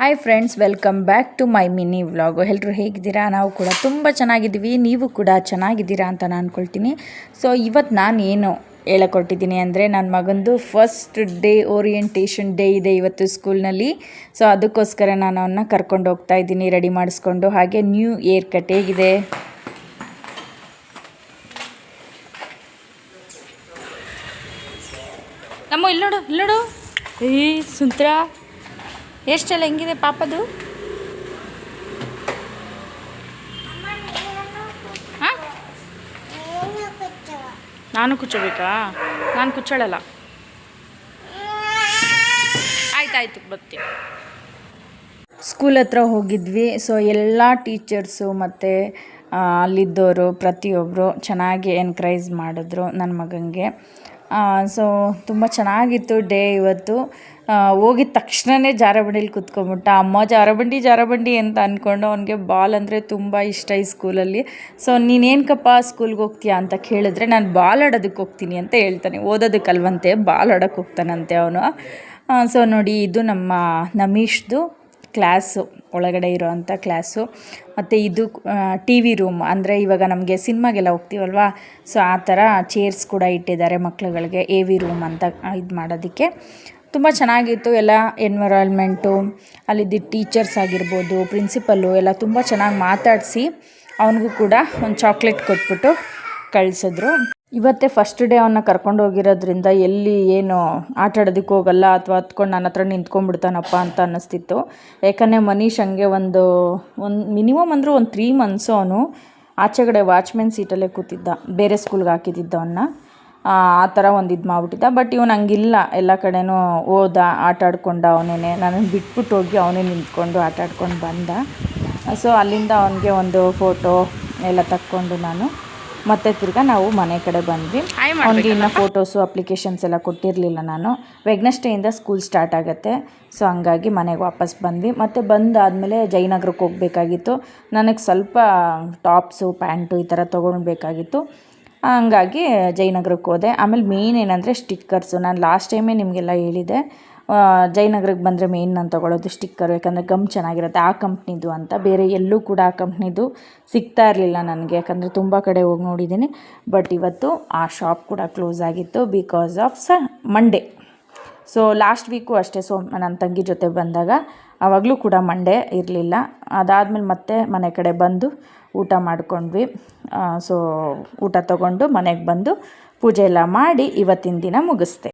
Hi friends, welcome back to my mini vlog. ಎಲ್ಲರೂ ಹೇಗಿದ್ದೀರಾ? ನಾವು ಕೂಡ ತುಂಬ ಚೆನ್ನಾಗಿದ್ದೀವಿ. ನೀವು ಕೂಡ ಚೆನ್ನಾಗಿದ್ದೀರಾ ಅಂತ ನಾನು ಅಂದ್ಕೊಳ್ತೀನಿ. ಸೊ ಇವತ್ತು ನಾನು ಏನು ಹೇಳಿಕೊಟ್ಟಿದ್ದೀನಿ ಅಂದರೆ, ನನ್ನ ಮಗಂದು ಫಸ್ಟ್ ಡೇ ಓರಿಯೆಂಟೇಷನ್ ಡೇ ಇದೆ ಇವತ್ತು ಸ್ಕೂಲ್ನಲ್ಲಿ. ಸೊ ಅದಕ್ಕೋಸ್ಕರ ನಾನು ಅವನ್ನ ಕರ್ಕೊಂಡು ಹೋಗ್ತಾ ಇದ್ದೀನಿ ರೆಡಿ ಮಾಡಿಸ್ಕೊಂಡು. ಹಾಗೆ ನ್ಯೂ ಏರ್ ಕಟ್ ಹೇಗಿದೆ? ನಮ್ಮ ಇಲ್ಲಿ ನೋಡು ಸುಂತ್ರ ಎಷ್ಟೆಲ್ಲ ಹೆಂಗಿದೆ ಪಾಪದು. ಹಾಂ, ನಾನು ಕುಚ್ಚಬೇಕಾ? ನಾನು ಕುಚ್ಚಳಲ್ಲ. ಆಯ್ತಾಯ್ತು, ಬರ್ತೀನಿ. ಸ್ಕೂಲ್ ಹತ್ರ ಹೋಗಿದ್ವಿ. ಸೊ ಎಲ್ಲ ಟೀಚರ್ಸು ಮತ್ತು ಅಲ್ಲಿದ್ದವರು ಪ್ರತಿಯೊಬ್ಬರು ಚೆನ್ನಾಗಿ ಎನ್ಕರೇಜ್ ಮಾಡಿದ್ರು ನನ್ನ ಮಗನಿಗೆ. ಸೊ ತುಂಬ ಚೆನ್ನಾಗಿತ್ತು ಡೇ ಇವತ್ತು. ಹೋಗಿದ ತಕ್ಷಣವೇ ಜಾರಬಂಡಿಲಿ ಕೂತ್ಕೊಂಡ್ಬಿಟ್ಟ. ಅಮ್ಮ ಜಾರಬಂಡಿ ಅಂತ ಅಂದ್ಕೊಂಡು. ಅವನಿಗೆ ಬಾಲ್ ಅಂದರೆ ತುಂಬ ಇಷ್ಟ ಈ ಸ್ಕೂಲಲ್ಲಿ. ಸೊ ನೀನೇನಕ್ಕಪ್ಪ ಸ್ಕೂಲ್ಗೆ ಹೋಗ್ತೀಯಾ ಅಂತ ಕೇಳಿದ್ರೆ, ನಾನು ಬಾಲ್ ಆಡೋದಕ್ಕೆ ಹೋಗ್ತೀನಿ ಅಂತ ಹೇಳ್ತಾನೆ. ಓದೋದಕ್ಕಲ್ವಂತೆ, ಬಾಲ್ ಆಡೋಕ್ಕೆ ಹೋಗ್ತಾನಂತೆ ಅವನು. ಸೊ ನೋಡಿ, ಇದು ನಮ್ಮ ನಮೀಶ್ದು ಕ್ಲಾಸು, ಒಳಗಡೆ ಇರೋವಂಥ ಕ್ಲಾಸು. ಮತ್ತು ಇದು ಟಿ ವಿ ರೂಮ್. ಅಂದರೆ ಇವಾಗ ನಮಗೆ ಸಿನಿಮಾಗೆಲ್ಲ ಹೋಗ್ತೀವಲ್ವ, ಸೊ ಆ ಥರ ಚೇರ್ಸ್ ಕೂಡ ಇಟ್ಟಿದ್ದಾರೆ ಮಕ್ಳುಗಳಿಗೆ, ಎ ವಿ ರೂಮ್ ಅಂತ ಇದು ಮಾಡೋದಕ್ಕೆ. ತುಂಬ ಚೆನ್ನಾಗಿತ್ತು ಎಲ್ಲ ಎನ್ವಿರಾನ್ಮೆಂಟು. ಅಲ್ಲಿದ್ದ ಟೀಚರ್ಸ್ ಆಗಿರ್ಬೋದು, ಪ್ರಿನ್ಸಿಪಲ್ಲು ಎಲ್ಲ ತುಂಬ ಚೆನ್ನಾಗಿ ಮಾತಾಡಿಸಿ ಅವನಿಗೂ ಕೂಡ ಒಂದು ಚಾಕ್ಲೇಟ್ ಕೊಟ್ಬಿಟ್ಟು ಕಳಿಸಿದ್ರು. ಇವತ್ತೇ ಫಸ್ಟ್ ಡೇ ಅವನ್ನ ಕರ್ಕೊಂಡು ಹೋಗಿರೋದ್ರಿಂದ ಎಲ್ಲಿ ಏನು ಆಟ ಆಡೋದಕ್ಕೆ ಹೋಗಲ್ಲ, ಅಥವಾ ಹತ್ಕೊಂಡು ನನ್ನ ಹತ್ರ ನಿಂತ್ಕೊಂಡ್ಬಿಡ್ತಾನಪ್ಪ ಅಂತ ಅನ್ನಿಸ್ತಿತ್ತು. ಯಾಕಂದರೆ ಮನೀಶ್ ಹಂಗೆ ಒಂದು ಮಿನಿಮಮ್ ಅಂದರೂ ಒಂದು 3 months ಅವನು ಆಚೆಗಡೆ ವಾಚ್ಮೆನ್ ಸೀಟಲ್ಲೇ ಕೂತಿದ್ದ, ಬೇರೆ ಸ್ಕೂಲ್ಗೆ ಹಾಕಿದ್ದಿದ್ದ ಅವನ್ನ. ಆ ಥರ ಒಂದು ಇದು ಮಾಡಿಬಿಟ್ಟಿದ್ದ. ಬಟ್ ಇವನು ಹಂಗಿಲ್ಲ, ಎಲ್ಲ ಕಡೆನೂ ಹೋದ, ಆಟ ಆಡ್ಕೊಂಡ. ಅವನೇ ನನ್ನನ್ನು ಬಿಟ್ಬಿಟ್ಟು ಹೋಗಿ ಅವನೇ ನಿಂತ್ಕೊಂಡು ಆಟ ಆಡ್ಕೊಂಡು ಬಂದ. ಸೊ ಅಲ್ಲಿಂದ ಅವನಿಗೆ ಒಂದು ಫೋಟೋ ಎಲ್ಲ ತಕ್ಕೊಂಡು ನಾನು ಮತ್ತೆ ತಿರ್ಗಾ ನಾವು ಮನೆ ಕಡೆ ಬಂದ್ವಿ. ಅವನಿಗೆ ಇನ್ನು ಫೋಟೋಸು ಅಪ್ಲಿಕೇಶನ್ಸ್ ಎಲ್ಲ ಕೊಟ್ಟಿರಲಿಲ್ಲ ನಾನು. ವೆಡ್ನೆಸ್ಡೇಯಿಂದ ಸ್ಕೂಲ್ ಸ್ಟಾರ್ಟ್ ಆಗುತ್ತೆ. ಸೊ ಹಂಗಾಗಿ ಮನೆಗೆ ವಾಪಸ್ ಬಂದ್ವಿ. ಮತ್ತು ಬಂದಾದಮೇಲೆ ಜಯನಗರಕ್ಕೆ ಹೋಗಬೇಕಾಗಿತ್ತು. ನನಗೆ ಸ್ವಲ್ಪ ಟಾಪ್ಸು, ಪ್ಯಾಂಟು ಈ ಥರ ತೊಗೊಳ್ಬೇಕಾಗಿತ್ತು. ಹಂಗಾಗಿ ಜಯನಗರಕ್ಕೆ ಹೋದೆ. ಆಮೇಲೆ ಮೇನ್ ಏನಂದರೆ ಸ್ಟಿಕ್ಕರ್ಸು. ನಾನು ಲಾಸ್ಟ್ ಟೈಮೇ ನಿಮಗೆಲ್ಲ ಹೇಳಿದೆ, ಜಯನಗರಕ್ಕೆ ಬಂದರೆ ಮೇನ್ ನಾನು ತೊಗೊಳ್ಳೋದು ಸ್ಟಿಕ್ಕರು. ಯಾಕಂದರೆ ಗಮ್ ಚೆನ್ನಾಗಿರುತ್ತೆ ಆ ಕಂಪ್ನಿದು ಅಂತ. ಬೇರೆ ಎಲ್ಲೂ ಕೂಡ ಆ ಕಂಪ್ನಿದು ಸಿಗ್ತಾ ಇರಲಿಲ್ಲ ನನಗೆ, ಯಾಕಂದರೆ ತುಂಬ ಕಡೆ ಹೋಗಿ ನೋಡಿದ್ದೀನಿ. ಬಟ್ ಇವತ್ತು ಆ ಶಾಪ್ ಕೂಡ ಕ್ಲೋಸ್ ಆಗಿತ್ತು because of Monday. So last week ಅಷ್ಟೇ. ಸೊ ನನ್ನ ತಂಗಿ ಜೊತೆ ಬಂದಾಗ ಆವಾಗಲೂ ಕೂಡ ಮಂಡೇ ಇರಲಿಲ್ಲ. ಅದಾದಮೇಲೆ ಮತ್ತೆ ಮನೆ ಕಡೆ ಬಂದು ಊಟ ಮಾಡ್ಕೊಂಡ್ವಿ. ಸೊ ಊಟ ತೊಗೊಂಡು ಮನೆಗೆ ಬಂದು ಪೂಜೆ ಎಲ್ಲ ಮಾಡಿ ಇವತ್ತಿನ ದಿನ ಮುಗಿಸ್ದೆ.